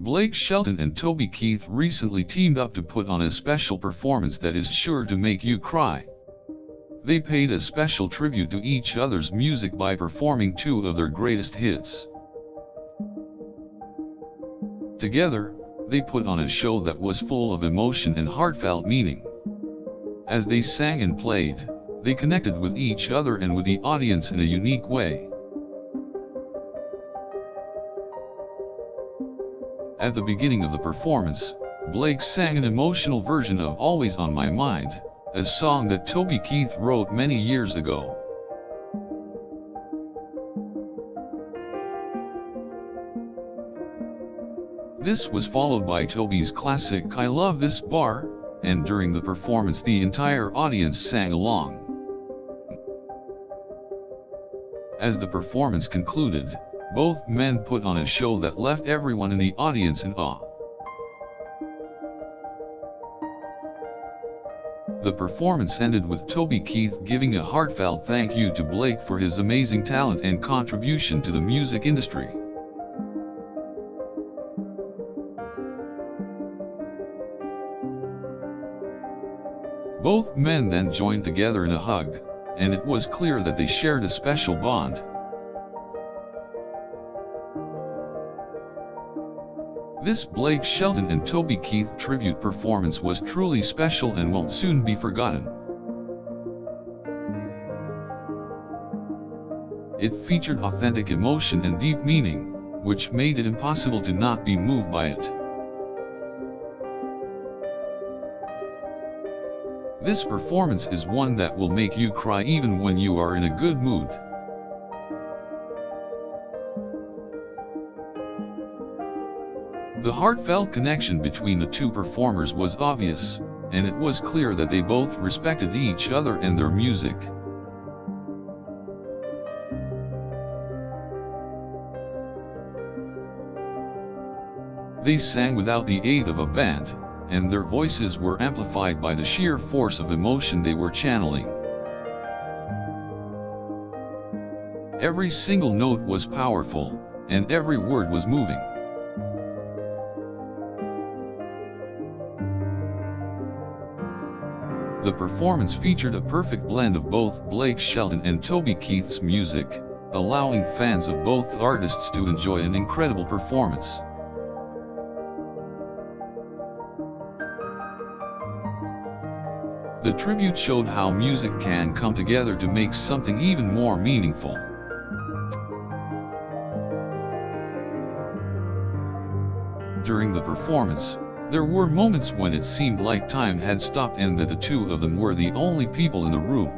Blake Shelton and Toby Keith recently teamed up to put on a special performance that is sure to make you cry. They paid a special tribute to each other's music by performing two of their greatest hits. Together, they put on a show that was full of emotion and heartfelt meaning. As they sang and played, they connected with each other and with the audience in a unique way. At the beginning of the performance, Blake sang an emotional version of "Always on My Mind," a song that Toby Keith wrote many years ago. This was followed by Toby's classic "I Love This Bar," and during the performance the entire audience sang along. As the performance concluded, both men put on a show that left everyone in the audience in awe. The performance ended with Toby Keith giving a heartfelt thank you to Blake for his amazing talent and contribution to the music industry. Both men then joined together in a hug, and it was clear that they shared a special bond. This Blake Shelton and Toby Keith tribute performance was truly special and won't soon be forgotten. It featured authentic emotion and deep meaning, which made it impossible to not be moved by it. This performance is one that will make you cry even when you are in a good mood. The heartfelt connection between the two performers was obvious, and it was clear that they both respected each other and their music. They sang without the aid of a band, and their voices were amplified by the sheer force of emotion they were channeling. Every single note was powerful, and every word was moving. The performance featured a perfect blend of both Blake Shelton and Toby Keith's music, allowing fans of both artists to enjoy an incredible performance. The tribute showed how music can come together to make something even more meaningful. During the performance, there were moments when it seemed like time had stopped and that the two of them were the only people in the room.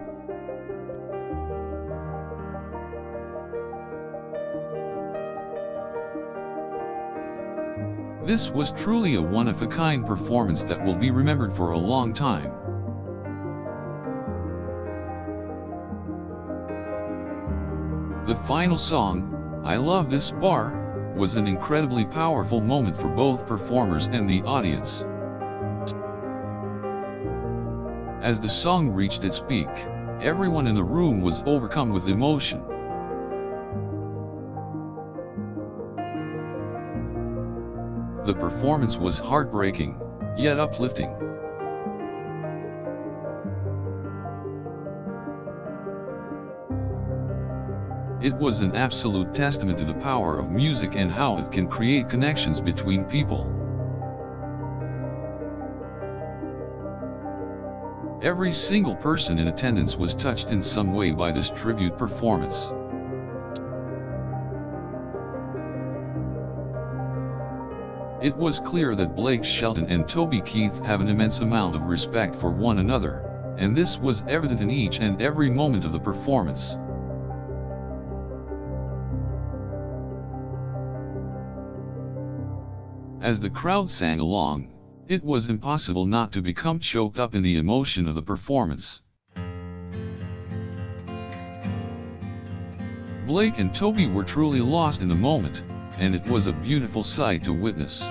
This was truly a one-of-a-kind performance that will be remembered for a long time. The final song, "I Love This Bar," was an incredibly powerful moment for both performers and the audience. As the song reached its peak, everyone in the room was overcome with emotion. The performance was heartbreaking, yet uplifting. It was an absolute testament to the power of music and how it can create connections between people. Every single person in attendance was touched in some way by this tribute performance. It was clear that Blake Shelton and Toby Keith have an immense amount of respect for one another, and this was evident in each and every moment of the performance. As the crowd sang along, it was impossible not to become choked up in the emotion of the performance. Blake and Toby were truly lost in the moment, and it was a beautiful sight to witness.